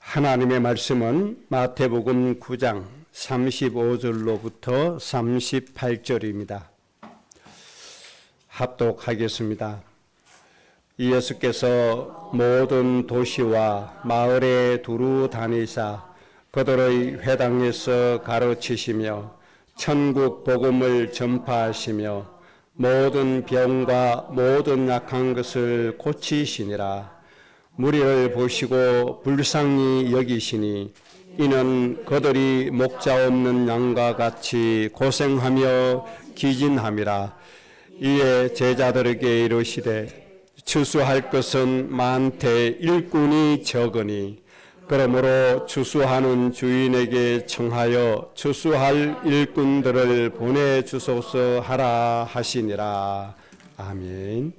하나님의 말씀은 마태복음 9장 35절로부터 38절입니다. 합독하겠습니다. 예수께서 모든 도시와 마을에 두루 다니사 그들의 회당에서 가르치시며 천국 복음을 전파하시며 모든 병과 모든 약한 것을 고치시니라. 무리를 보시고 불쌍히 여기시니 이는 그들이 목자 없는 양과 같이 고생하며 기진함이라. 이에 제자들에게 이르시되 추수할 것은 많되 일꾼이 적으니 그러므로 추수하는 주인에게 청하여 추수할 일꾼들을 보내주소서 하라 하시니라. 아멘.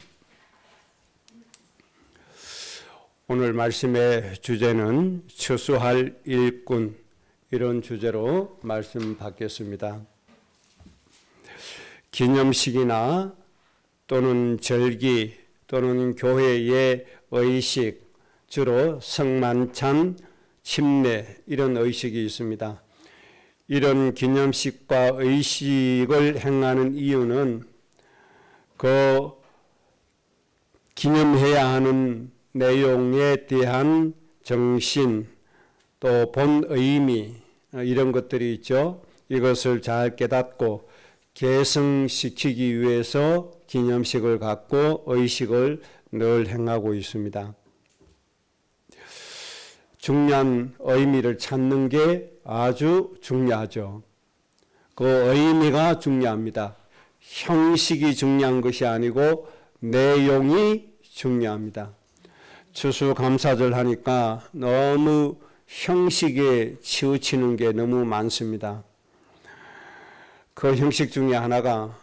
오늘 말씀의 주제는 추수할 일꾼, 이런 주제로 말씀 받겠습니다. 기념식이나 또는 절기 또는 교회의 의식, 주로 성만찬, 침례 이런 의식이 있습니다. 이런 기념식과 의식을 행하는 이유는 그 기념해야 하는 내용에 대한 정신, 또 본 의미 이런 것들이 있죠. 이것을 잘 깨닫고 계승시키기 위해서 기념식을 갖고 의식을 늘 행하고 있습니다. 중요한 의미를 찾는 게 아주 중요하죠. 그 의미가 중요합니다. 형식이 중요한 것이 아니고 내용이 중요합니다. 추수감사절 하니까 너무 형식에 치우치는 게 너무 많습니다. 그 형식 중에 하나가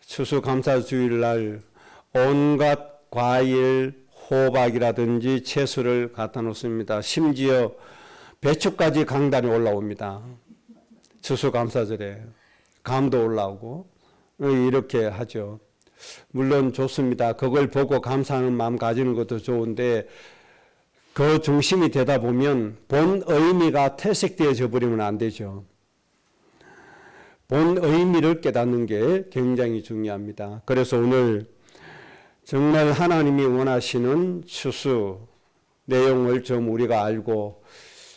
추수감사주일날 온갖 과일, 호박이라든지 채소를 갖다 놓습니다. 심지어 배추까지 강단에 올라옵니다. 추수감사절에 감도 올라오고 이렇게 하죠. 물론 좋습니다. 그걸 보고 감사하는 마음 가지는 것도 좋은데 그 중심이 되다 보면 본 의미가 퇴색되어져 버리면 안 되죠. 본 의미를 깨닫는 게 굉장히 중요합니다. 그래서 오늘 정말 하나님이 원하시는 추수 내용을 좀 우리가 알고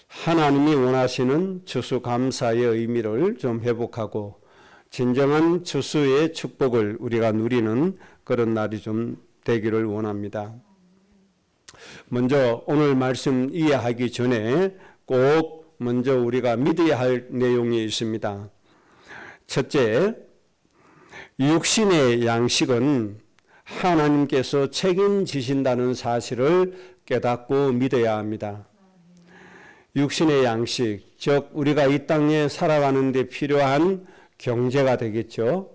하나님이 원하시는 추수감사의 의미를 좀 회복하고 진정한 추수의 축복을 우리가 누리는 그런 날이 좀 되기를 원합니다. 먼저 오늘 말씀 이해하기 전에 꼭 먼저 우리가 믿어야 할 내용이 있습니다. 첫째, 육신의 양식은 하나님께서 책임지신다는 사실을 깨닫고 믿어야 합니다. 육신의 양식, 즉 우리가 이 땅에 살아가는 데 필요한 경제가 되겠죠.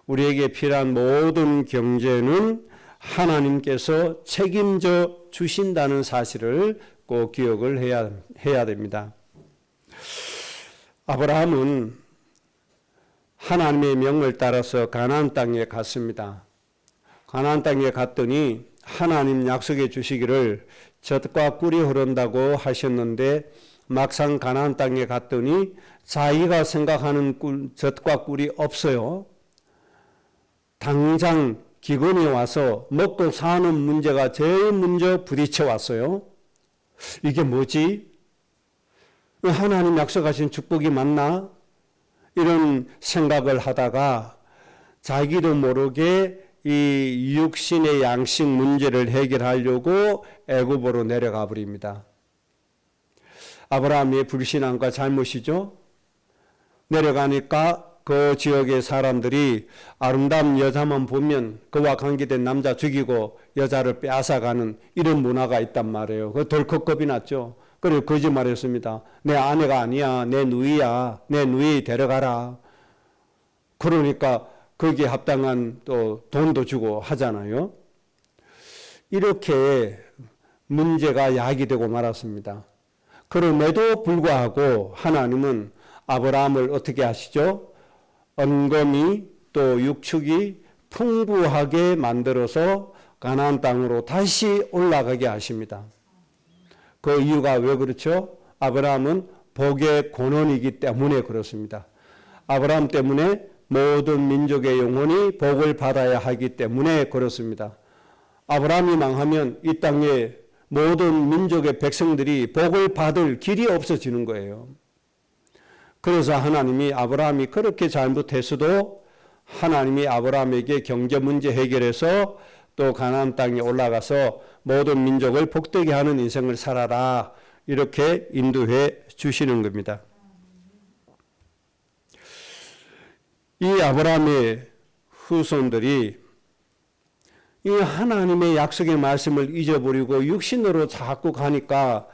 우리에게 필요한 모든 경제는 하나님께서 책임져 주신다는 사실을 꼭 기억을 해야 됩니다. 아브라함은 하나님의 명을 따라서 가나안 땅에 갔습니다. 가나안 땅에 갔더니 하나님 약속해 주시기를 젖과 꿀이 흐른다고 하셨는데 막상 가나안 땅에 갔더니 자기가 생각하는 젖과 꿀이 없어요. 당장 기근이 와서 먹고 사는 문제가 제일 먼저 부딪혀 왔어요. 이게 뭐지? 하나님 약속하신 축복이 맞나? 이런 생각을 하다가 자기도 모르게 이 육신의 양식 문제를 해결하려고 애굽으로 내려가 버립니다. 아브라함의 불신앙과 잘못이죠. 내려가니까 그 지역의 사람들이 아름다운 여자만 보면 그와 관계된 남자 죽이고 여자를 빼앗아가는 이런 문화가 있단 말이에요. 그 덜컥 겁이 났죠. 그리고 거짓말했습니다. 내 아내가 아니야. 내 누이야. 내 누이 데려가라. 그러니까 거기에 합당한 또 돈도 주고 하잖아요. 이렇게 문제가 야기되고 말았습니다. 그럼에도 불구하고 하나님은 아브라함을 어떻게 하시죠? 언검이 또 육축이 풍부하게 만들어서 가나안 땅으로 다시 올라가게 하십니다. 그 이유가 왜 그렇죠? 아브라함은 복의 권원이기 때문에 그렇습니다. 아브라함 때문에 모든 민족의 영혼이 복을 받아야 하기 때문에 그렇습니다. 아브라함이 망하면 이 땅에 모든 민족의 백성들이 복을 받을 길이 없어지는 거예요. 그래서 하나님이 아브라함이 그렇게 잘못했어도 하나님이 아브라함에게 경제 문제 해결해서 또 가나안 땅에 올라가서 모든 민족을 복되게 하는 인생을 살아라, 이렇게 인도해 주시는 겁니다. 이 아브라함의 후손들이 이 하나님의 약속의 말씀을 잊어버리고 육신으로 자꾸 가니까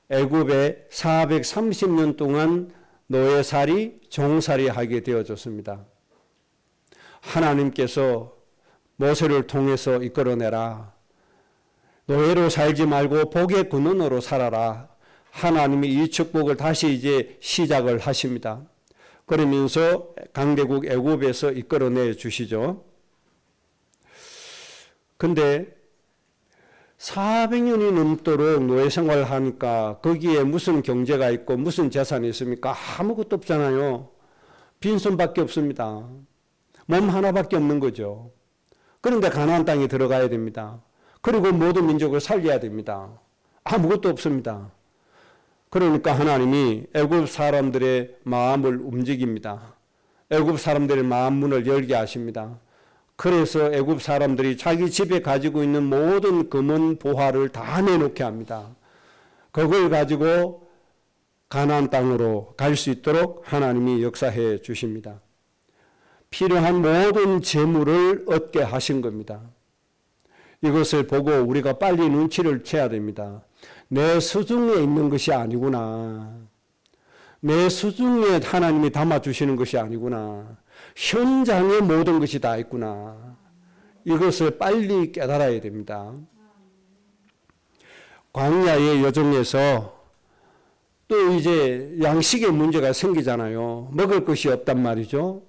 애굽에 430년 동안 노예살이, 종살이 하게 되어졌습니다. 하나님께서 모세를 통해서 이끌어내라. 노예로 살지 말고 복의 근원으로 살아라. 하나님이 이 축복을 다시 이제 시작을 하십니다. 그러면서 강대국 애굽에서 이끌어내 주시죠. 근데 400년이 넘도록 노예 생활을 하니까 거기에 무슨 경제가 있고 무슨 재산이 있습니까? 아무것도 없잖아요. 빈손밖에 없습니다. 몸 하나밖에 없는 거죠. 그런데 가나안 땅에 들어가야 됩니다. 그리고 모든 민족을 살려야 됩니다. 아무것도 없습니다. 그러니까 하나님이 애굽 사람들의 마음을 움직입니다. 애굽 사람들의 마음 문을 열게 하십니다. 그래서 애굽 사람들이 자기 집에 가지고 있는 모든 금은 보화를 다 내놓게 합니다. 그걸 가지고 가나안 땅으로 갈 수 있도록 하나님이 역사해 주십니다. 필요한 모든 재물을 얻게 하신 겁니다. 이것을 보고 우리가 빨리 눈치를 채야 됩니다. 내 수중에 있는 것이 아니구나. 내 수중에 하나님이 담아주시는 것이 아니구나. 현장에 모든 것이 다 있구나. 이것을 빨리 깨달아야 됩니다. 광야의 여정에서 또 이제 양식의 문제가 생기잖아요. 먹을 것이 없단 말이죠.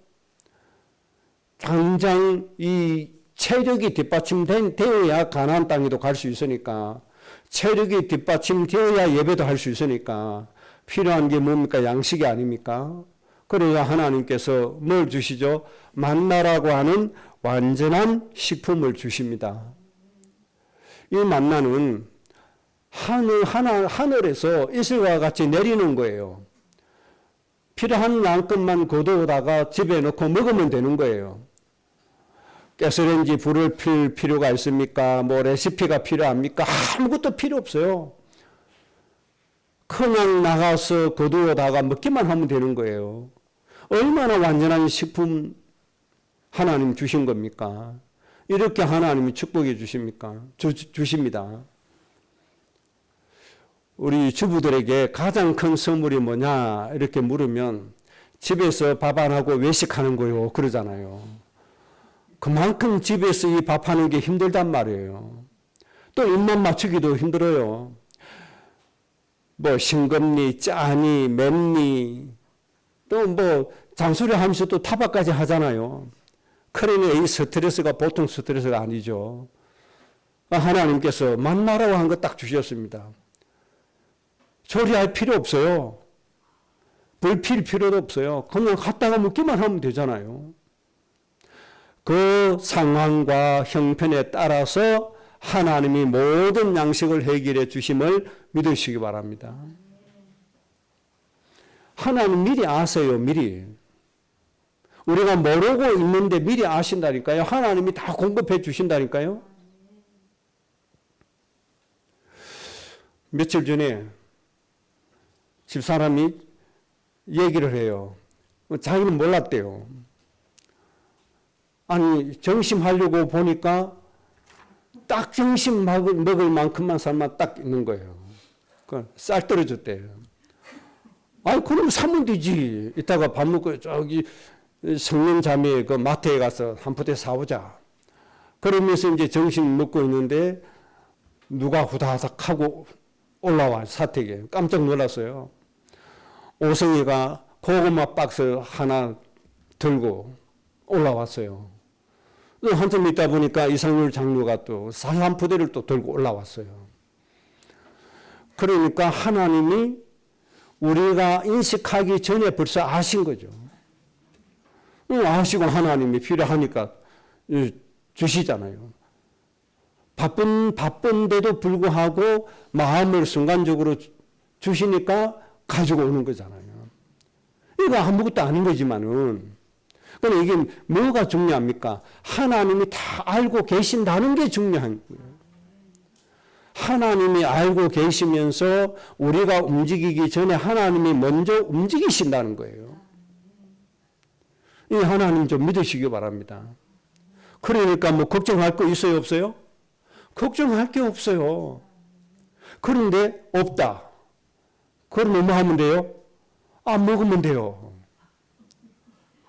당장 이 체력이 뒷받침되어야 가나안 땅에도 갈 수 있으니까, 체력이 뒷받침되어야 예배도 할 수 있으니까 필요한 게 뭡니까? 양식이 아닙니까? 그래야 하나님께서 뭘 주시죠? 만나라고 하는 완전한 식품을 주십니다. 이 만나는 하늘에서 이슬과 같이 내리는 거예요. 필요한 양껏만 거두다가 집에 넣고 먹으면 되는 거예요. 가스레인지 불을 필 필요가 있습니까? 뭐 레시피가 필요합니까? 아무것도 필요 없어요. 그냥 나가서 거두어다가 먹기만 하면 되는 거예요. 얼마나 완전한 식품 하나님 주신 겁니까? 이렇게 하나님이 축복해 주십니까? 주십니다. 우리 주부들에게 가장 큰 선물이 뭐냐 이렇게 물으면 집에서 밥 안 하고 외식하는 거요 그러잖아요. 그만큼 집에서 이 밥하는 게 힘들단 말이에요. 또 입맛 맞추기도 힘들어요. 뭐 싱겁니 짜니 맵니 또 뭐 잔소리 하면서 또 타박까지 하잖아요. 그러니 이 스트레스가 보통 스트레스가 아니죠. 하나님께서 만나라고 한 거 딱 주셨습니다. 조리할 필요 없어요. 불 필 필요도 없어요. 그냥 갖다가 먹기만 하면 되잖아요. 그 상황과 형편에 따라서 하나님이 모든 양식을 해결해 주심을 믿으시기 바랍니다. 하나님 미리 아세요. 미리. 우리가 모르고 있는데 미리 아신다니까요. 하나님이 다 공급해 주신다니까요. 며칠 전에 집사람이 얘기를 해요. 자기는 몰랐대요. 아니 점심하려고 보니까 딱 점심 먹을 만큼만 삶아 딱 있는 거예요. 쌀 떨어졌대요. 아니 그럼 사면 되지. 이따가 밥 먹고 저기 성령자매 그 마트에 가서 한 포대 사오자. 그러면서 이제 점심 먹고 있는데 누가 후다닥 하고 올라와 사택에. 깜짝 놀랐어요. 오성이가 고구마 박스 하나 들고 올라왔어요. 한참 있다 보니까 이상률 장로가 또 쌀 한 포대를 또 들고 올라왔어요. 그러니까 하나님이 우리가 인식하기 전에 벌써 아신 거죠. 아시고 하나님이 필요하니까 주시잖아요. 바쁜데도 불구하고 마음을 순간적으로 주시니까 가지고 오는 거잖아요. 이거 아무것도 아닌 거지만은, 그럼 이게 뭐가 중요합니까? 하나님이 다 알고 계신다는 게 중요한 거예요. 하나님이 알고 계시면서 우리가 움직이기 전에 하나님이 먼저 움직이신다는 거예요. 이 하나님 좀 믿으시기 바랍니다. 그러니까 뭐 걱정할 거 있어요, 없어요? 걱정할 게 없어요. 그런데 없다. 그러면 뭐 하면 돼요? 먹으면 돼요.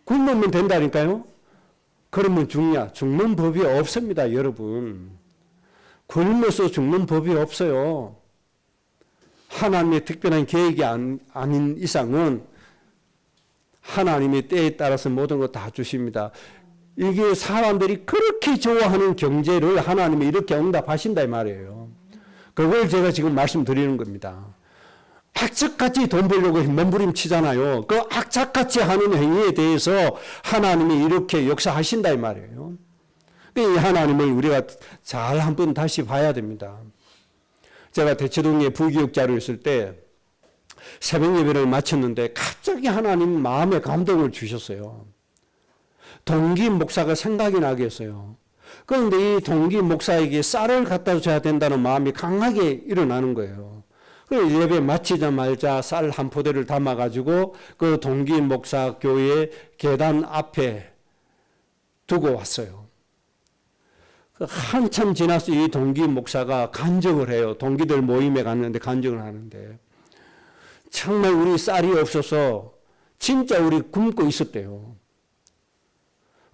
굶으면 된다니까요. 그러면 죽는 법이 없습니다, 여러분. 굶어서 죽는 법이 없어요. 하나님의 특별한 계획이 아닌 이상은 하나님이 때에 따라서 모든 것 다 주십니다. 이게 사람들이 그렇게 좋아하는 경제를 하나님이 이렇게 응답하신다 이 말이에요. 그걸 제가 지금 말씀드리는 겁니다. 악착같이 돈 벌려고 몸부림치잖아요. 그 악착같이 하는 행위에 대해서 하나님이 이렇게 역사하신다 이 말이에요. 이 하나님을 우리가 잘 한번 다시 봐야 됩니다. 제가 대치동에 부교육자로 있을 때 새벽 예배를 마쳤는데 갑자기 하나님 마음에 감동을 주셨어요. 동기 목사가 생각이 나게 했어요. 그런데 이 동기 목사에게 쌀을 갖다 줘야 된다는 마음이 강하게 일어나는 거예요. 그래서 예배 마치자마자 쌀 한 포대를 담아가지고 그 동기 목사 교회 계단 앞에 두고 왔어요. 한참 지나서 이 동기 목사가 간증을 해요. 동기들 모임에 갔는데 간증을 하는데 정말 우리 쌀이 없어서 진짜 우리 굶고 있었대요.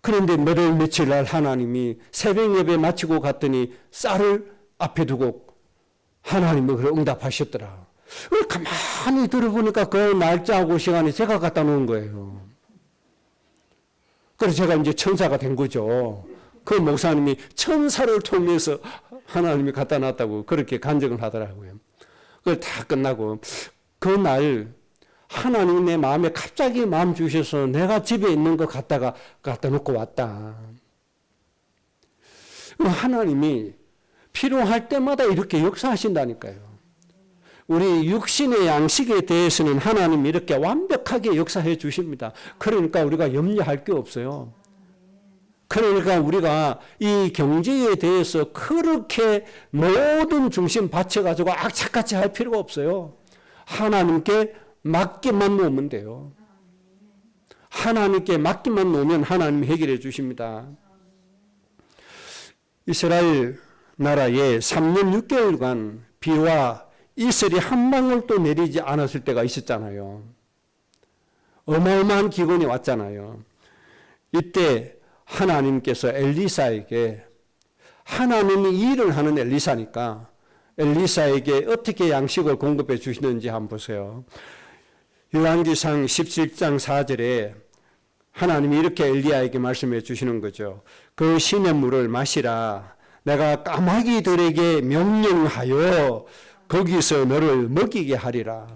그런데 며칠 날 하나님이 새벽 예배 마치고 갔더니 쌀을 앞에 두고 하나님이 그걸 응답하셨더라. 가만히 들어보니까 그 날짜하고 시간에 제가 갖다 놓은 거예요. 그래서 제가 이제 천사가 된 거죠. 그 목사님이 천사를 통해서 하나님이 갖다 놨다고 그렇게 간증을 하더라고요. 그걸 다 끝나고 그날 하나님이 내 마음에 갑자기 마음 주셔서 내가 집에 있는 거 갖다 놓고 왔다. 하나님이 필요할 때마다 이렇게 역사하신다니까요. 우리 육신의 양식에 대해서는 하나님이 이렇게 완벽하게 역사해 주십니다. 그러니까 우리가 염려할 게 없어요. 그러니까 우리가 이 경제에 대해서 그렇게 모든 중심 바쳐가지고 악착같이 할 필요가 없어요. 하나님께 맡기만 놓으면 돼요. 하나님께 맡기만 놓으면 하나님이 해결해 주십니다. 이스라엘 나라에 3년 6개월간 비와 이슬이 한 방울도 내리지 않았을 때가 있었잖아요. 어마어마한 기근이 왔잖아요. 이때 하나님께서 엘리사에게, 하나님이 일을 하는 엘리사니까 엘리사에게 어떻게 양식을 공급해 주시는지 한번 보세요. 열왕기상 17장 4절에 하나님이 이렇게 엘리야에게 말씀해 주시는 거죠. 그 시냇물을 마시라. 내가 까마귀들에게 명령하여 거기서 너를 먹이게 하리라.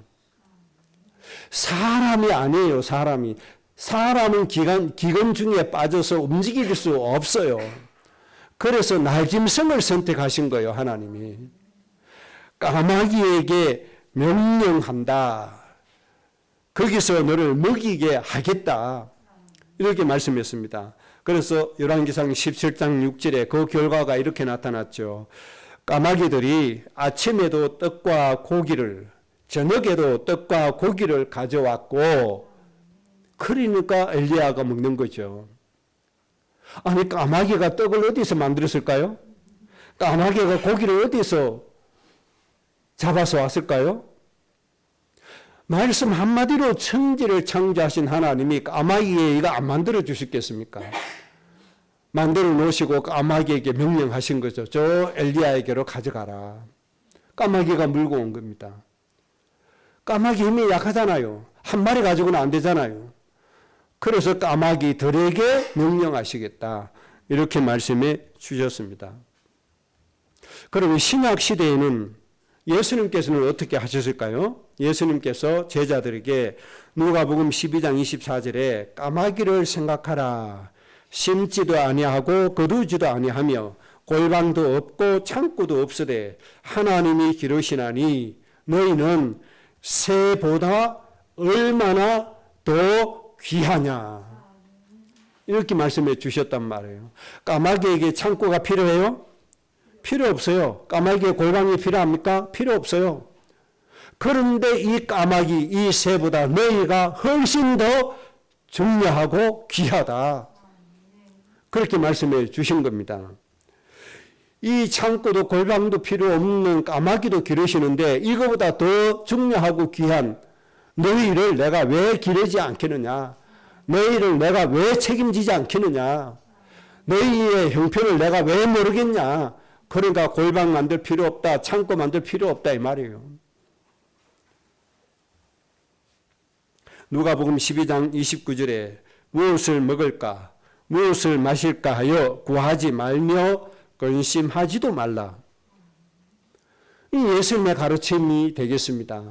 사람이 아니에요, 사람이. 사람은 기근 중에 빠져서 움직일 수 없어요. 그래서 날짐승을 선택하신 거예요, 하나님이. 까마귀에게 명령한다. 거기서 너를 먹이게 하겠다. 이렇게 말씀했습니다. 그래서 열왕기상 17장 6절에 그 결과가 이렇게 나타났죠. 까마귀들이 아침에도 떡과 고기를, 저녁에도 떡과 고기를 가져왔고, 그러니까 엘리야가 먹는 거죠. 아니, 까마귀가 떡을 어디서 만들었을까요? 까마귀가 고기를 어디서 잡아서 왔을까요? 말씀 한마디로 천지를 창조하신 하나님이 까마귀에 이거 안 만들어 주셨겠습니까? 만들어 놓으시고 까마귀에게 명령하신 거죠. 저 엘리야에게로 가져가라. 까마귀가 물고 온 겁니다. 까마귀 힘이 약하잖아요. 한 마리 가지고는 안 되잖아요. 그래서 까마귀들에게 명령하시겠다. 이렇게 말씀해 주셨습니다. 그러면 신약 시대에는 예수님께서는 어떻게 하셨을까요? 예수님께서 제자들에게 누가복음 12장 24절에 까마귀를 생각하라. 심지도 아니하고 거두지도 아니하며 골방도 없고 창고도 없으되 하나님이 기르시나니 너희는 새보다 얼마나 더 귀하냐. 이렇게 말씀해 주셨단 말이에요. 까마귀에게 창고가 필요해요? 필요 없어요. 까마귀의 골방이 필요합니까? 필요 없어요. 그런데 이 까마귀, 이 새보다 너희가 훨씬 더 중요하고 귀하다. 그렇게 말씀해 주신 겁니다. 이 창고도 골방도 필요 없는 까마귀도 기르시는데 이거보다 더 중요하고 귀한 너희를 내가 왜 기르지 않겠느냐? 너희를 내가 왜 책임지지 않겠느냐? 너희의 형편을 내가 왜 모르겠냐? 그러니까 골방 만들 필요 없다, 창고 만들 필요 없다 이 말이에요. 누가복음 12장 29절에 무엇을 먹을까, 무엇을 마실까 하여 구하지 말며 근심하지도 말라. 이 예수님의 가르침이 되겠습니다.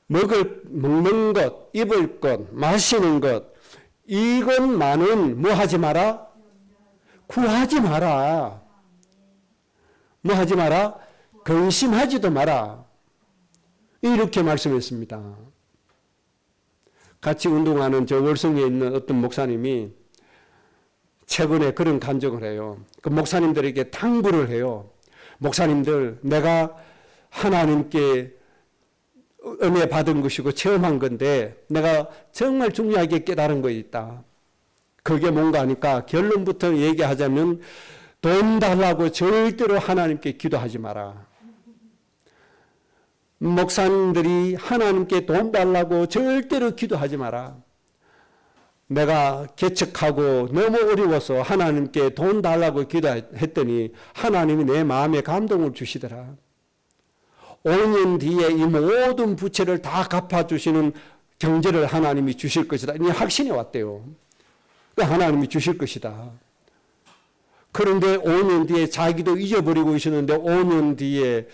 먹는 것, 입을 것, 마시는 것, 이것만은 뭐 하지 마라? 구하지 마라. 뭐 하지 마라? 근심하지도 마라. 이렇게 말씀했습니다. 같이 운동하는 저 월성에 있는 어떤 목사님이 최근에 그런 간증을 해요. 그 목사님들에게 당부를 해요. 목사님들, 내가 하나님께 은혜 받은 것이고 체험한 건데 내가 정말 중요하게 깨달은 거 있다. 그게 뭔가 하니까 결론부터 얘기하자면 돈 달라고 절대로 하나님께 기도하지 마라. 목사님들이 하나님께 돈 달라고 절대로 기도하지 마라. 내가 개척하고 너무 어려워서 하나님께 돈 달라고 기도했더니 하나님이 내 마음에 감동을 주시더라. 5년 뒤에 이 모든 부채를 다 갚아주시는 경제를 하나님이 주실 것이다. 이 확신이 왔대요. 하나님이 주실 것이다. 그런데 5년 뒤에 자기도 잊어버리고 있었는데 5년 뒤에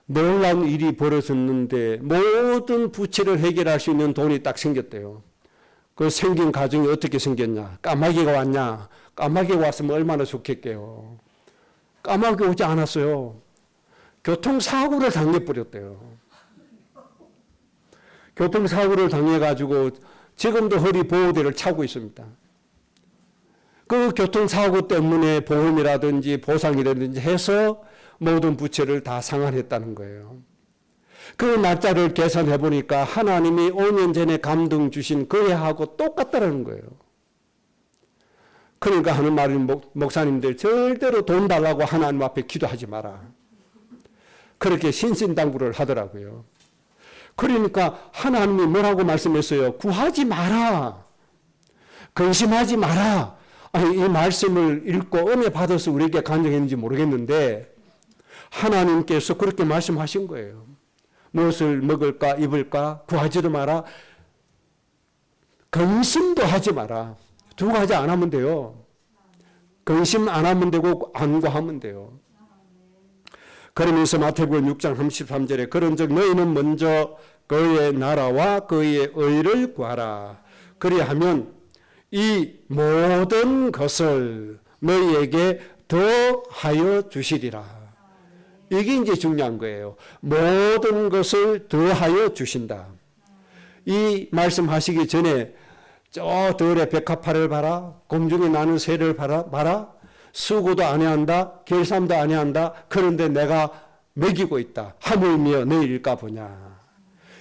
놀라운 일이 벌어졌는데 모든 부채를 해결할 수 있는 돈이 딱 생겼대요. 그 생긴 가정이 어떻게 생겼냐? 까마귀가 왔냐? 까마귀가 왔으면 얼마나 좋겠게요. 까마귀 오지 않았어요. 교통사고를 당해버렸대요. 교통사고를 당해가지고 지금도 허리 보호대를 차고 있습니다. 그 교통사고 때문에 보험이라든지 보상이라든지 해서 모든 부채를 다 상환했다는 거예요. 그 날짜를 계산해 보니까 하나님이 5년 전에 감동 주신 그 해하고 똑같다는 거예요. 그러니까 하는 말이 목사님들 절대로 돈 달라고 하나님 앞에 기도하지 마라. 그렇게 신신당부를 하더라고요. 그러니까 하나님이 뭐라고 말씀했어요? 구하지 마라. 근심하지 마라. 아니, 이 말씀을 읽고 은혜 받아서 우리에게 간증했는지 모르겠는데 하나님께서 그렇게 말씀하신 거예요. 무엇을 먹을까 입을까 구하지도 마라. 근심도 하지 마라. 두 가지 안 하면 돼요. 근심 안 하면 되고 안 구하면 돼요. 그러면서 마태복음 6장 33절에 그런즉 너희는 먼저 그의 나라와 그의 의를 구하라. 그리하면 이 모든 것을 너희에게 더하여 주시리라. 이게 이제 중요한 거예요. 모든 것을 더하여 주신다. 이 말씀하시기 전에 저 들의 백합화를 봐라. 공중에 나는 새를 봐라. 수고도 아니한다. 결삼도 아니한다. 그런데 내가 먹이고 있다. 하물며 너희일까 보냐.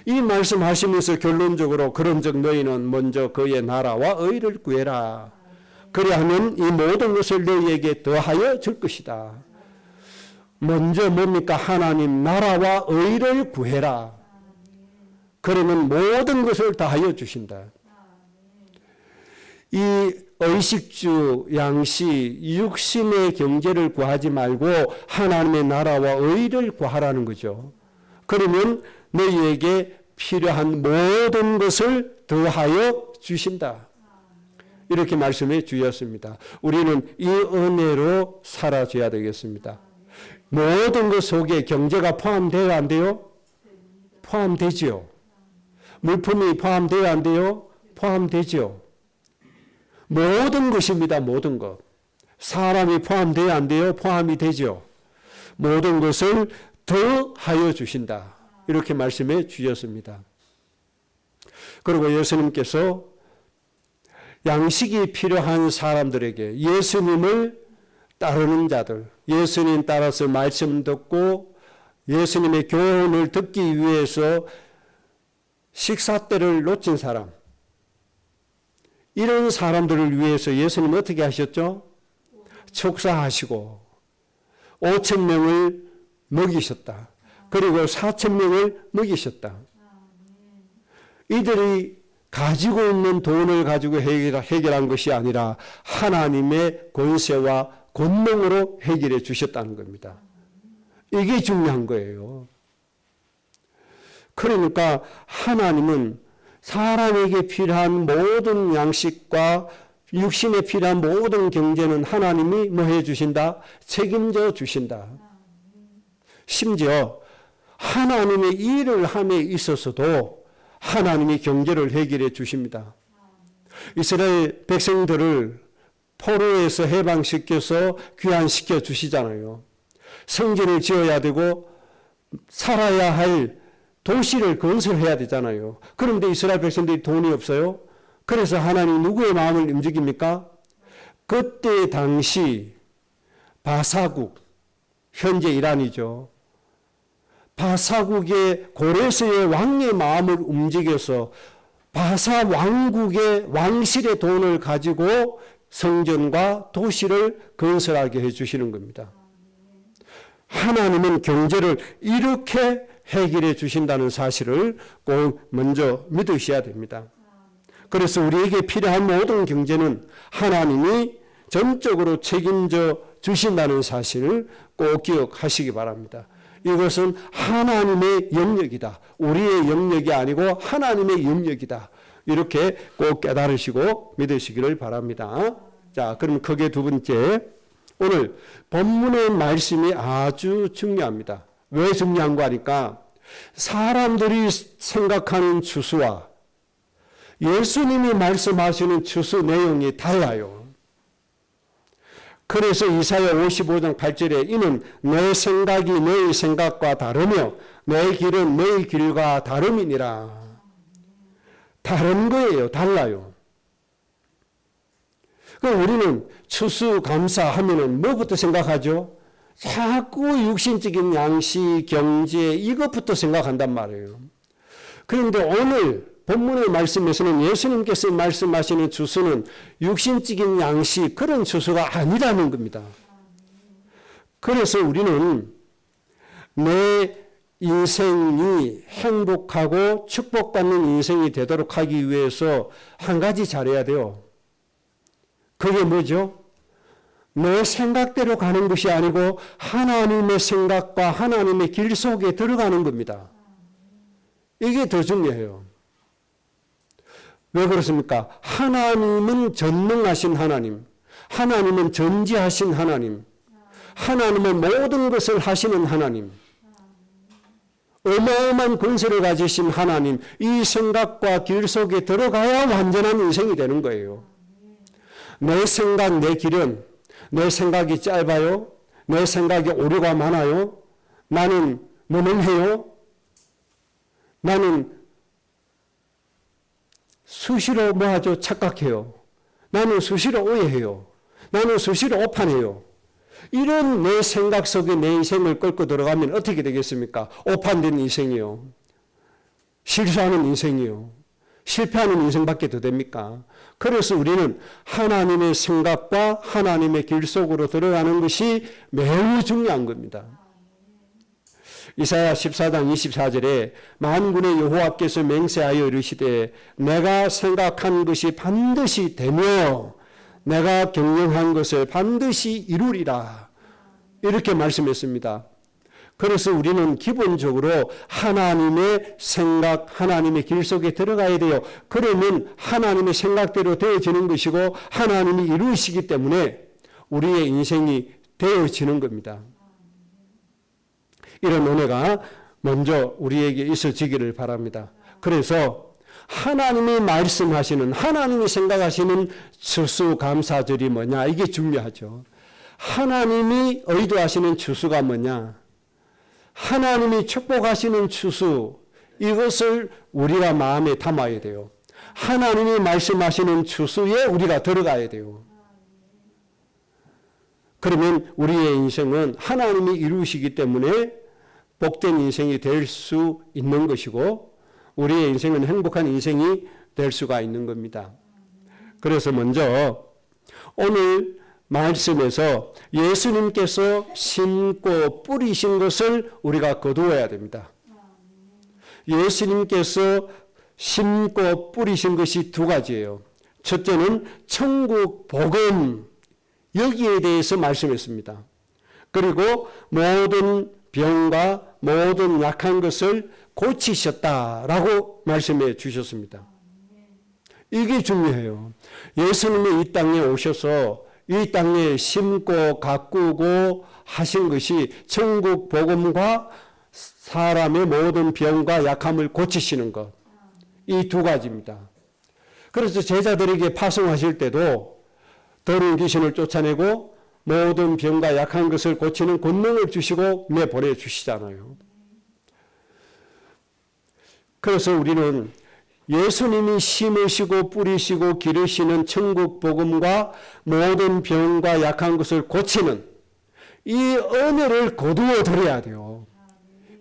이 말씀하시면서 결론적으로 그런즉 너희는 먼저 그의 나라와 의를 구해라. 그리하면 이 모든 것을 너희에게 더하여 줄 것이다. 먼저 뭡니까? 하나님 나라와 의를 구해라. 그러면 모든 것을 다하여 주신다. 이 의식주, 양식, 육신의 경제를 구하지 말고 하나님의 나라와 의를 구하라는 거죠. 그러면 너희에게 필요한 모든 것을 더하여 주신다. 이렇게 말씀해 주셨습니다. 우리는 이 은혜로 살아줘야 되겠습니다. 모든 것 속에 경제가 포함돼요, 안 돼요? 포함되지요. 물품이 포함돼요, 안 돼요? 포함되지요. 모든 것입니다, 모든 것. 사람이 포함돼요, 안 돼요? 포함이 되죠. 모든 것을 더하여 주신다. 이렇게 말씀해 주셨습니다. 그리고 예수님께서 양식이 필요한 사람들에게 예수님을 따르는 자들, 예수님 따라서 말씀 듣고 예수님의 교훈을 듣기 위해서 식사 때를 놓친 사람, 이런 사람들을 위해서 예수님은 어떻게 하셨죠? 축사하시고 5,000명을 먹이셨다. 그리고 4,000명을 먹이셨다. 이들이 가지고 있는 돈을 가지고 해결한 것이 아니라 하나님의 권세와 권능으로 해결해 주셨다는 겁니다. 이게 중요한 거예요. 그러니까 하나님은 사람에게 필요한 모든 양식과 육신에 필요한 모든 경제는 하나님이 뭐 해주신다? 책임져 주신다. 심지어 하나님의 일을 함에 있어서도 하나님이 경제를 해결해 주십니다. 이스라엘 백성들을 포로에서 해방시켜서 귀환시켜 주시잖아요. 성전을 지어야 되고 살아야 할 도시를 건설해야 되잖아요. 그런데 이스라엘 백성들이 돈이 없어요. 그래서 하나님 누구의 마음을 움직입니까? 그때 당시 바사국, 현재 이란이죠. 바사국의 고레스의 왕의 마음을 움직여서 바사 왕국의 왕실의 돈을 가지고 성전과 도시를 건설하게 해주시는 겁니다. 하나님은 경제를 이렇게 해결해 주신다는 사실을 꼭 먼저 믿으셔야 됩니다. 그래서 우리에게 필요한 모든 경제는 하나님이 전적으로 책임져 주신다는 사실을 꼭 기억하시기 바랍니다. 이것은 하나님의 영역이다. 우리의 영역이 아니고 하나님의 영역이다. 이렇게 꼭 깨달으시고 믿으시기를 바랍니다. 자, 그럼 크게 두 번째, 오늘 본문의 말씀이 아주 중요합니다. 왜 중요한 거 하니까 사람들이 생각하는 추수와 예수님이 말씀하시는 추수 내용이 달라요. 그래서 이사야 55장 8절에 이는 내 생각이 너희 생각과 다르며 내 길은 너희 길과 다름이니라. 다른 거예요. 달라요. 그럼 우리는 추수감사하면은 뭐부터 생각하죠? 자꾸 육신적인 양식, 경제 이것부터 생각한단 말이에요. 그런데 오늘 본문의 말씀에서는 예수님께서 말씀하시는 추수는 육신적인 양식 그런 추수가 아니라는 겁니다. 그래서 우리는 내 인생이 행복하고 축복받는 인생이 되도록 하기 위해서 한 가지 잘해야 돼요. 그게 뭐죠? 내 생각대로 가는 것이 아니고 하나님의 생각과 하나님의 길 속에 들어가는 겁니다. 이게 더 중요해요. 왜 그렇습니까? 하나님은 전능하신 하나님, 하나님은 전지하신 하나님, 하나님은 모든 것을 하시는 하나님, 어마어마한 권세를 가지신 하나님, 이 생각과 길 속에 들어가야 완전한 인생이 되는 거예요. 내 생각, 내 길은 내 생각이 짧아요? 내 생각에 오류가 많아요? 나는 무능해요? 나는 수시로 뭐하죠? 착각해요. 나는 수시로 오해해요. 나는 수시로 오판해요. 이런 내 생각 속에 내 인생을 끌고 들어가면 어떻게 되겠습니까? 오판된 인생이요. 실수하는 인생이요. 실패하는 인생밖에 더 됩니까? 그래서 우리는 하나님의 생각과 하나님의 길 속으로 들어가는 것이 매우 중요한 겁니다. 이사야 14장 24절에 만군의 여호와께서 맹세하여 이르시되 내가 생각한 것이 반드시 되며 내가 경영한 것을 반드시 이루리라. 이렇게 말씀했습니다. 그래서 우리는 기본적으로 하나님의 생각, 하나님의 길 속에 들어가야 돼요. 그러면 하나님의 생각대로 되어지는 것이고 하나님이 이루시기 때문에 우리의 인생이 되어지는 겁니다. 이런 은혜가 먼저 우리에게 있어지기를 바랍니다. 그래서 하나님이 말씀하시는, 하나님이 생각하시는 추수감사절이 뭐냐, 이게 중요하죠. 하나님이 의도하시는 추수가 뭐냐, 하나님이 축복하시는 추수, 이것을 우리가 마음에 담아야 돼요. 하나님이 말씀하시는 추수에 우리가 들어가야 돼요. 그러면 우리의 인생은 하나님이 이루시기 때문에 복된 인생이 될 수 있는 것이고, 우리의 인생은 행복한 인생이 될 수가 있는 겁니다. 그래서 먼저 오늘 말씀에서 예수님께서 심고 뿌리신 것을 우리가 거두어야 됩니다. 예수님께서 심고 뿌리신 것이 두 가지예요. 첫째는 천국 복음, 여기에 대해서 말씀했습니다. 그리고 모든 병과 모든 약한 것을 고치셨다라고 말씀해 주셨습니다. 이게 중요해요. 예수님이 이 땅에 오셔서 이 땅에 심고 가꾸고 하신 것이 천국 복음과 사람의 모든 병과 약함을 고치시는 것, 이 두 가지입니다. 그래서 제자들에게 파송하실 때도 더러운 귀신을 쫓아내고 모든 병과 약한 것을 고치는 권능을 주시고 내보내 주시잖아요. 그래서 우리는 예수님이 심으시고 뿌리시고 기르시는 천국 복음과 모든 병과 약한 것을 고치는 이 은혜를 거두어 드려야 돼요.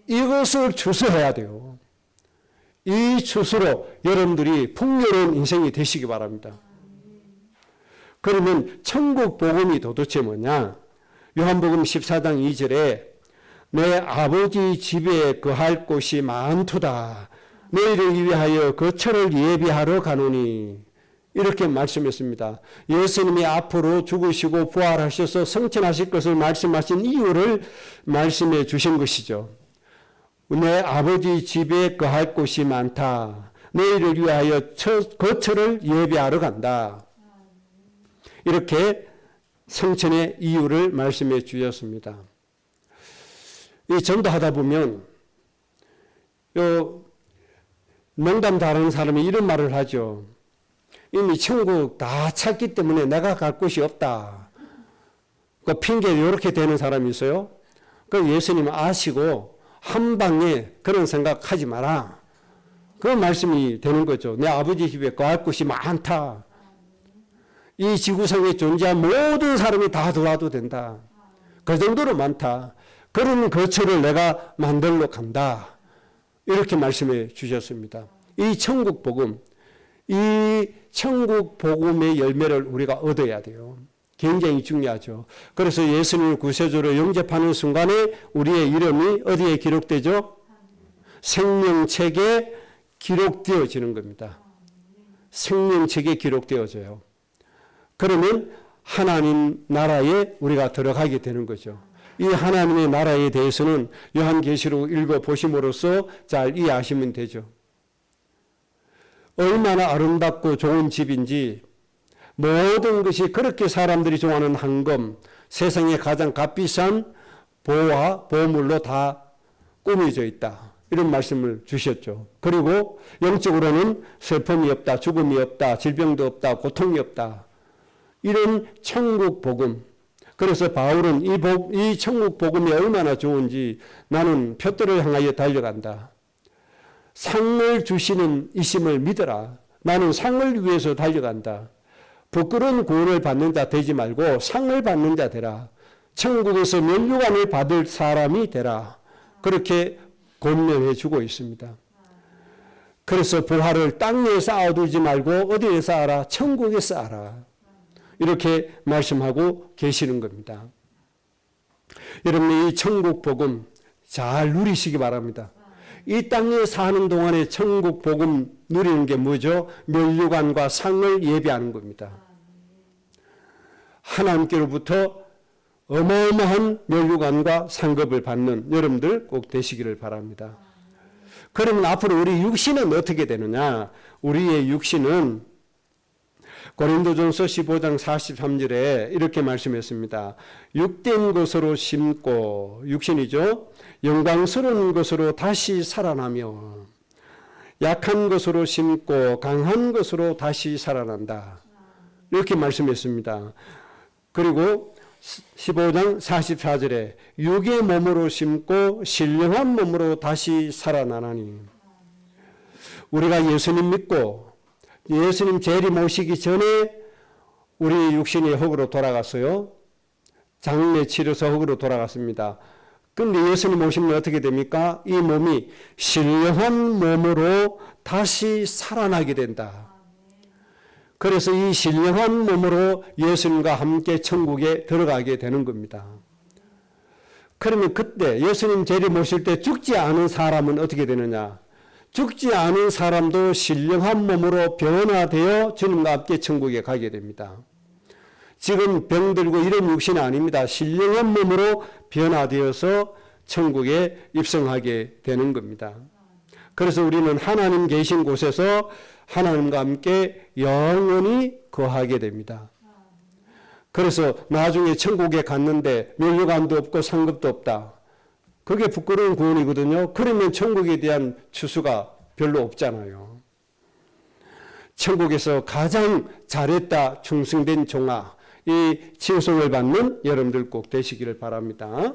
이것을 추수해야 돼요. 이 추수로 여러분들이 풍요로운 인생이 되시기 바랍니다. 그러면 천국 복음이 도대체 뭐냐? 요한복음 14장 2절에 내 아버지 집에 거할 곳이 많도다. 너희를 위하여 거처를 예비하러 가노니, 이렇게 말씀했습니다. 예수님이 앞으로 죽으시고 부활하셔서 성천하실 것을 말씀하신 이유를 말씀해 주신 것이죠. 내 아버지 집에 거할 곳이 많다. 너희를 위하여 거처를 예비하러 간다. 이렇게 성천의 이유를 말씀해 주셨습니다. 이 전도하다 보면 농담 잘하는 사람이 이런 말을 하죠. 이미 천국 다 찾기 때문에 내가 갈 곳이 없다. 그 핑계 이렇게 되는 사람이 있어요. 그 예수님 아시고 한 방에 그런 생각하지 마라. 그 말씀이 되는 거죠. 내 아버지 집에 거할 곳이 많다. 이 지구상에 존재한 모든 사람이 다 들어와도 된다. 그 정도로 많다. 그런 거처를 내가 만들러 간다. 이렇게 말씀해 주셨습니다. 이 천국 복음, 이 천국 복음의 열매를 우리가 얻어야 돼요. 굉장히 중요하죠. 그래서 예수님을 구세주로 영접하는 순간에 우리의 이름이 어디에 기록되죠? 생명책에 기록되어지는 겁니다. 생명책에 기록되어져요. 그러면 하나님 나라에 우리가 들어가게 되는 거죠. 이 하나님의 나라에 대해서는 요한계시록 읽어보심으로써 잘 이해하시면 되죠. 얼마나 아름답고 좋은 집인지, 모든 것이 그렇게 사람들이 좋아하는 황금, 세상에 가장 값비싼 보화, 보물로 다 꾸며져 있다. 이런 말씀을 주셨죠. 그리고 영적으로는 슬픔이 없다, 죽음이 없다, 질병도 없다, 고통이 없다. 이런 천국 복음. 그래서 바울은 이 천국 복음이 얼마나 좋은지 나는 표대를 향하여 달려간다. 상을 주시는 이심을 믿어라. 나는 상을 위해서 달려간다. 부끄러운 구원을 받는 자 되지 말고 상을 받는 자 되라. 천국에서 면류관을 받을 사람이 되라. 그렇게 권면해 주고 있습니다. 그래서 부활을 땅에 쌓아두지 말고 어디에 쌓아라? 천국에 쌓아라. 이렇게 말씀하고 계시는 겁니다. 여러분, 이 천국 복음 잘 누리시기 바랍니다. 이 땅에 사는 동안에 천국 복음 누리는 게 뭐죠? 면류관과 상을 예비하는 겁니다. 하나님께로부터 어마어마한 면류관과 상급을 받는 여러분들 꼭 되시기를 바랍니다. 그러면 앞으로 우리 육신은 어떻게 되느냐? 우리의 육신은 고린도전서 15장 43절에 이렇게 말씀했습니다. 육된 것으로 심고, 육신이죠. 영광스러운 것으로 다시 살아나며 약한 것으로 심고 강한 것으로 다시 살아난다. 이렇게 말씀했습니다. 그리고 15장 44절에 육의 몸으로 심고 신령한 몸으로 다시 살아나나니, 우리가 예수님 믿고 예수님 재림 오시기 전에 우리 육신이 흙으로 돌아갔어요. 장례 치러서 흙으로 돌아갔습니다. 근데 예수님 오시면 어떻게 됩니까? 이 몸이 신령한 몸으로 다시 살아나게 된다. 그래서 이 신령한 몸으로 예수님과 함께 천국에 들어가게 되는 겁니다. 그러면 그때 예수님 재림 오실 때 죽지 않은 사람은 어떻게 되느냐? 죽지 않은 사람도 신령한 몸으로 변화되어 주님과 함께 천국에 가게 됩니다. 지금 병들고 이런 육신이 아닙니다. 신령한 몸으로 변화되어서 천국에 입성하게 되는 겁니다. 그래서 우리는 하나님 계신 곳에서 하나님과 함께 영원히 거하게 됩니다. 그래서 나중에 천국에 갔는데 면류관도 없고 상급도 없다. 그게 부끄러운 구원이거든요. 그러면 천국에 대한 추수가 별로 없잖아요. 천국에서 가장 잘했다, 충성된 종아, 이 칭송을 받는 여러분들 꼭 되시기를 바랍니다.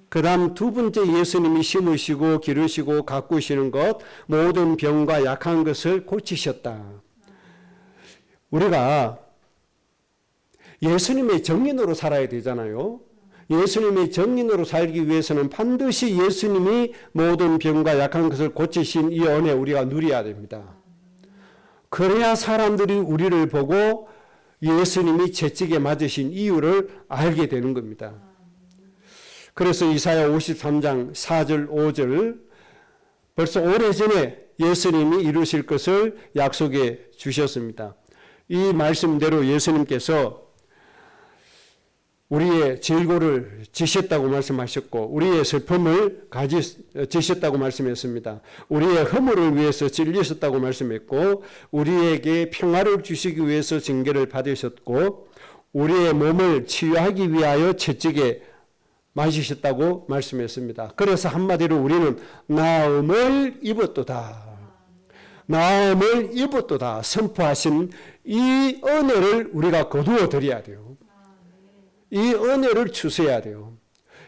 그 다음 두 번째, 예수님이 심으시고 기르시고 가꾸시는 것, 모든 병과 약한 것을 고치셨다. 우리가 예수님의 정인으로 살아야 되잖아요. 예수님의 정인으로 살기 위해서는 반드시 예수님이 모든 병과 약한 것을 고치신 이 은혜 우리가 누려야 됩니다. 그래야 사람들이 우리를 보고 예수님이 채찍에 맞으신 이유를 알게 되는 겁니다. 그래서 이사야 53장 4절 5절, 벌써 오래전에 예수님이 이루실 것을 약속해 주셨습니다. 이 말씀대로 예수님께서 우리의 질고를 지셨다고 말씀하셨고 우리의 슬픔을 지셨다고 말씀했습니다. 우리의 허물을 위해서 찔리셨다고 말씀했고 우리에게 평화를 주시기 위해서 징계를 받으셨고 우리의 몸을 치유하기 위하여 채찍에 맞으셨다고 말씀했습니다. 그래서 한마디로 우리는 나음을 입었도다. 나음을 입었도다 선포하신 이 은혜를 우리가 거두어 드려야 돼요. 이 은혜를 추수해야 돼요.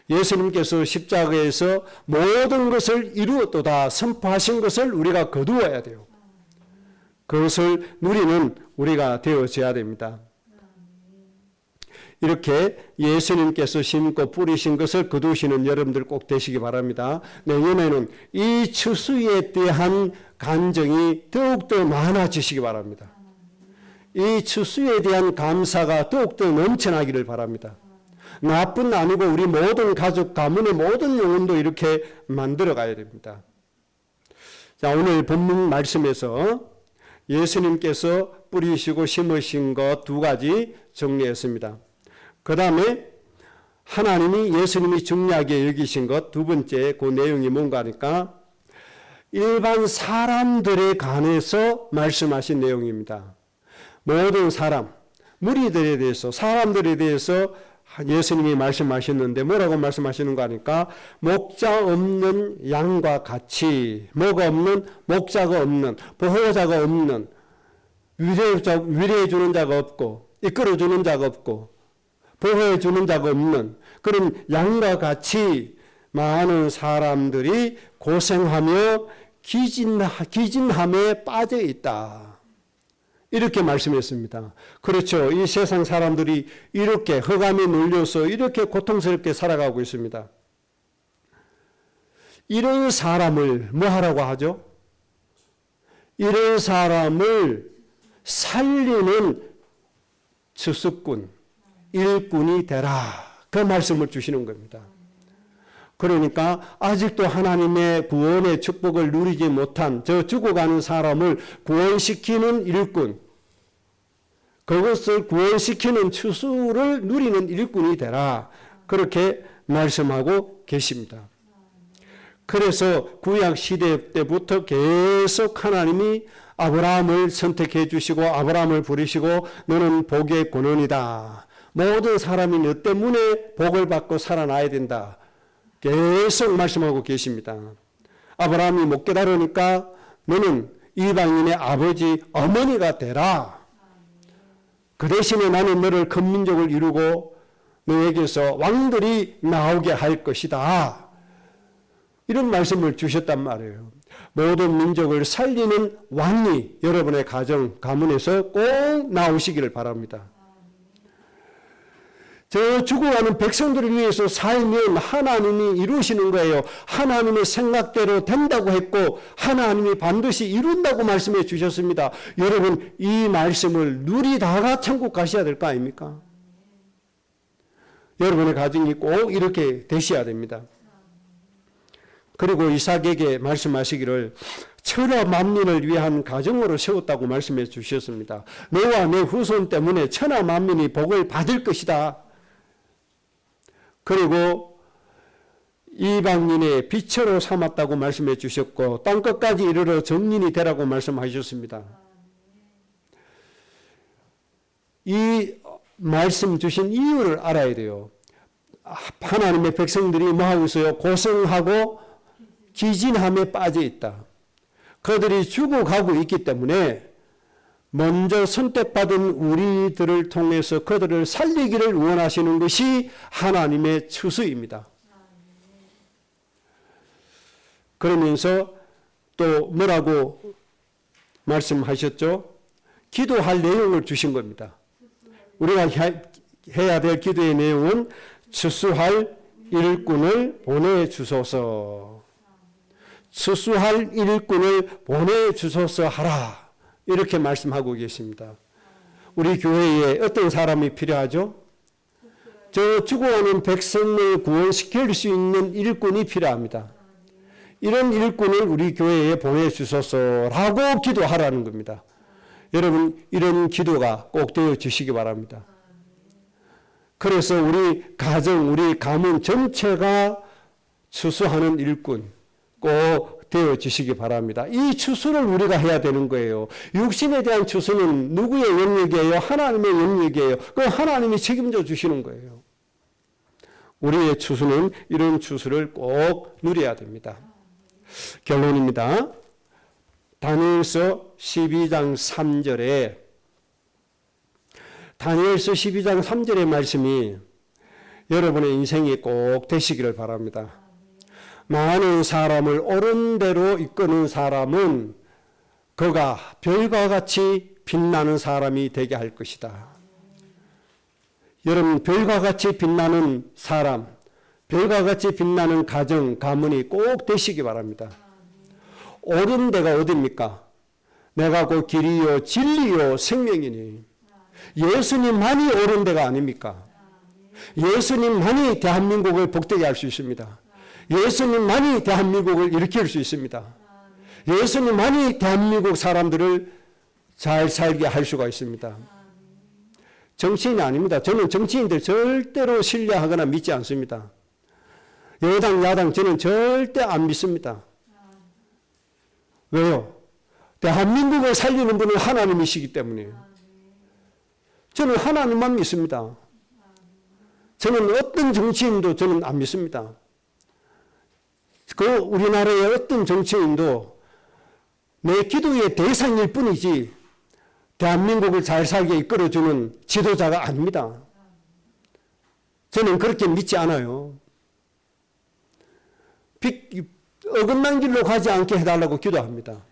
예수님께서 십자가에서 모든 것을 이루었도다 선포하신 것을 우리가 거두어야 돼요. 그것을 누리는 우리가 되어져야 됩니다. 이렇게 예수님께서 심고 뿌리신 것을 거두시는 여러분들 꼭 되시기 바랍니다. 내년에는 이 추수에 대한 간정이 더욱더 많아지시기 바랍니다. 이 추수에 대한 감사가 더욱더 넘쳐나기를 바랍니다. 나뿐 아니고 우리 모든 가족, 가문의 모든 영혼도 이렇게 만들어 가야 됩니다. 자, 오늘 본문 말씀에서 예수님께서 뿌리시고 심으신 것 두 가지 정리했습니다. 그 다음에 하나님이 예수님이 중요하게 여기신 것 두 번째 그 내용이 뭔가 하니까 일반 사람들에 관해서 말씀하신 내용입니다. 모든 사람, 무리들에 대해서, 사람들에 대해서 예수님이 말씀하셨는데 뭐라고 말씀하시는 거 하니까 목자 없는 양과 같이, 뭐가 없는, 목자가 없는, 보호자가 없는, 위로해 주는 자가 없고 이끌어 주는 자가 없고 보호해 주는 자가 없는 그런 양과 같이 많은 사람들이 고생하며 기진함에 빠져 있다. 이렇게 말씀했습니다. 그렇죠. 이 세상 사람들이 이렇게 흑암에 눌려서 이렇게 고통스럽게 살아가고 있습니다. 이런 사람을 뭐 하라고 하죠? 이런 사람을 살리는 추수꾼, 일꾼이 되라. 그 말씀을 주시는 겁니다. 그러니까 아직도 하나님의 구원의 축복을 누리지 못한 저 죽어가는 사람을 구원시키는 일꾼, 그것을 구원시키는 추수를 누리는 일꾼이 되라. 그렇게 말씀하고 계십니다. 그래서 구약 시대 때부터 계속 하나님이 아브라함을 선택해 주시고 아브라함을 부르시고 너는 복의 근원이다. 모든 사람이 너 때문에 복을 받고 살아나야 된다. 계속 말씀하고 계십니다. 아브라함이 못 깨달으니까 너는 이방인의 아버지 어머니가 되라. 그 대신에 나는 너를 큰 민족을 이루고 너에게서 왕들이 나오게 할 것이다. 이런 말씀을 주셨단 말이에요. 모든 민족을 살리는 왕이 여러분의 가정, 가문에서 꼭 나오시기를 바랍니다. 저 죽어가는 백성들을 위해서 살면 하나님이 이루시는 거예요. 하나님의 생각대로 된다고 했고 하나님이 반드시 이룬다고 말씀해 주셨습니다. 여러분 이 말씀을 누리다가 천국 가셔야 될 거 아닙니까? 여러분의 가정이 꼭 이렇게 되셔야 됩니다. 그리고 이삭에게 말씀하시기를 천하 만민을 위한 가정으로 세웠다고 말씀해 주셨습니다. 너와 내 후손 때문에 천하 만민이 복을 받을 것이다. 그리고 이방인의 빛으로 삼았다고 말씀해 주셨고 땅끝까지 이르러 정인이 되라고 말씀하셨습니다. 이 말씀 주신 이유를 알아야 돼요. 하나님의 백성들이 뭐하고 있어요? 고생하고 기진함에 빠져 있다. 그들이 죽어가고 있기 때문에 먼저 선택받은 우리들을 통해서 그들을 살리기를 원하시는 것이 하나님의 추수입니다. 그러면서 또 뭐라고 말씀하셨죠? 기도할 내용을 주신 겁니다. 우리가 해야 될 기도의 내용은 추수할 일꾼을 보내주소서. 추수할 일꾼을 보내주소서 하라. 이렇게 말씀하고 계십니다. 우리 교회에 어떤 사람이 필요하죠? 저 죽어가는 백성을 구원시킬 수 있는 일꾼이 필요합니다. 이런 일꾼을 우리 교회에 보내주소서라고 기도하라는 겁니다. 여러분 이런 기도가 꼭 되어주시기 바랍니다. 그래서 우리 가정, 우리 가문 전체가 추수하는 일꾼 꼭 되어주시기 바랍니다. 이 추수를 우리가 해야 되는 거예요. 육신에 대한 추수는 누구의 영역이에요? 하나님의 영역이에요. 그 하나님이 책임져 주시는 거예요. 우리의 추수는 이런 추수를 꼭 누려야 됩니다. 결론입니다. 다니엘서 12장 3절에 다니엘서 12장 3절의 말씀이 여러분의 인생이 꼭 되시기를 바랍니다. 많은 사람을 옳은 대로 이끄는 사람은 그가 별과 같이 빛나는 사람이 되게 할 것이다. 여러분 별과 같이 빛나는 사람, 별과 같이 빛나는 가정, 가문이 꼭 되시기 바랍니다. 옳은 데가 어디입니까? 내가 그 길이요 진리요 생명이니 예수님만이 옳은 데가 아닙니까? 예수님만이 대한민국을 복되게 할 수 있습니다. 예수님만이 대한민국을 일으킬 수 있습니다. 예수님만이 대한민국 사람들을 잘 살게 할 수가 있습니다. 정치인이 아닙니다. 저는 정치인들 절대로 신뢰하거나 믿지 않습니다. 여당, 야당 저는 절대 안 믿습니다. 왜요? 대한민국을 살리는 분은 하나님이시기 때문이에요. 저는 하나님만 믿습니다. 저는 어떤 정치인도 저는 안 믿습니다. 그 우리나라의 어떤 정치인도 내 기도의 대상일 뿐이지 대한민국을 잘 살게 이끌어주는 지도자가 아닙니다. 저는 그렇게 믿지 않아요. 어긋난 길로 가지 않게 해달라고 기도합니다.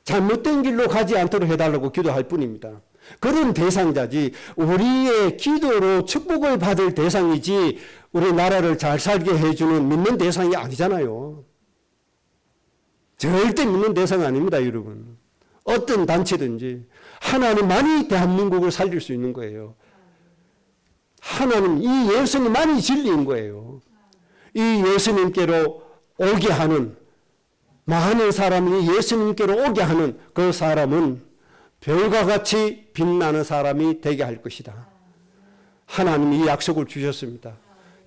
잘못된 길로 가지 않도록 해달라고 기도할 뿐입니다. 그런 대상자지 우리의 기도로 축복을 받을 대상이지 우리나라를 잘 살게 해주는 믿는 대상이 아니잖아요. 절대 믿는 대상이 아닙니다, 여러분. 어떤 단체든지 하나님만이 대한민국을 살릴 수 있는 거예요. 하나님, 이 예수님만이 진리인 거예요. 이 예수님께로 오게 하는 많은 사람이 예수님께로 오게 하는 그 사람은 별과 같이 빛나는 사람이 되게 할 것이다. 하나님이 이 약속을 주셨습니다.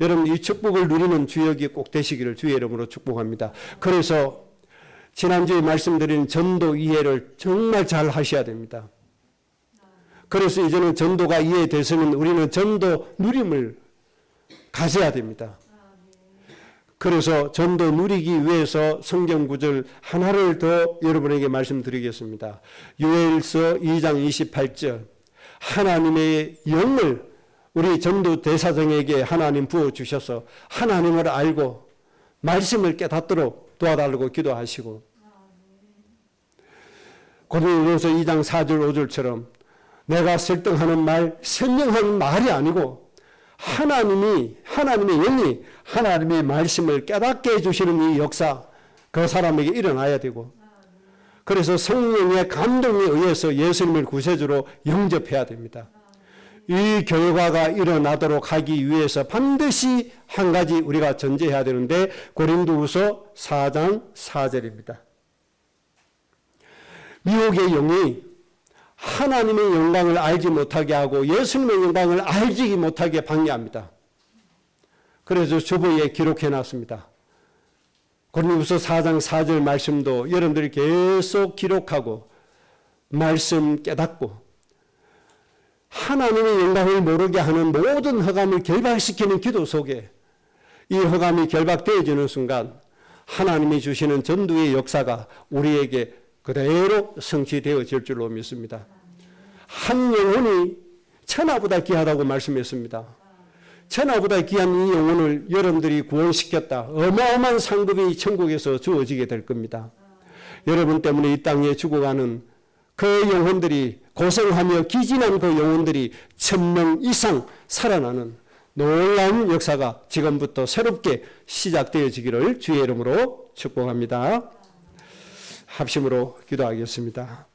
여러분 이 축복을 누리는 주역이 꼭 되시기를 주의 이름으로 축복합니다. 그래서 지난주에 말씀드린 전도 이해를 정말 잘 하셔야 됩니다. 그래서 이제는 전도가 이해돼서는 우리는 전도 누림을 가져야 됩니다. 그래서 전도 누리기 위해서 성경 구절 하나를 더 여러분에게 말씀드리겠습니다. 요엘서 2장 28절 하나님의 영을 우리 전도 대사장에게 하나님 부어주셔서 하나님을 알고 말씀을 깨닫도록 도와달라고 기도하시고 고린도전서 2장 4절 5절처럼 내가 설득하는 말, 설명하는 말이 아니고 하나님의 영이 하나님의 말씀을 깨닫게 해주시는 이 역사 그 사람에게 일어나야 되고 그래서 성령의 감동에 의해서 예수님을 구세주로 영접해야 됩니다. 이 결과가 일어나도록 하기 위해서 반드시 한 가지 우리가 전제해야 되는데 고린도후서 4장 4절입니다. 미혹의 영이 하나님의 영광을 알지 못하게 하고 예수님의 영광을 알지 못하게 방해합니다. 그래서 주보에 기록해 놨습니다. 고린도후서 4장 4절 말씀도 여러분들이 계속 기록하고 말씀 깨닫고 하나님의 영광을 모르게 하는 모든 허감을 결박시키는 기도 속에 이 허감이 결박되어지는 순간 하나님이 주시는 전도의 역사가 우리에게 그대로 성취되어질 줄로 믿습니다. 한 영혼이 천하보다 귀하다고 말씀했습니다. 천하보다 귀한 이 영혼을 여러분들이 구원시켰다. 어마어마한 상급이 천국에서 주어지게 될 겁니다. 여러분 때문에 이 땅에 죽어가는 그 영혼들이 고생하며 기진한 그 영혼들이 1000명 이상 살아나는 놀라운 역사가 지금부터 새롭게 시작되어지기를 주의 이름으로 축복합니다. 합심으로 기도하겠습니다.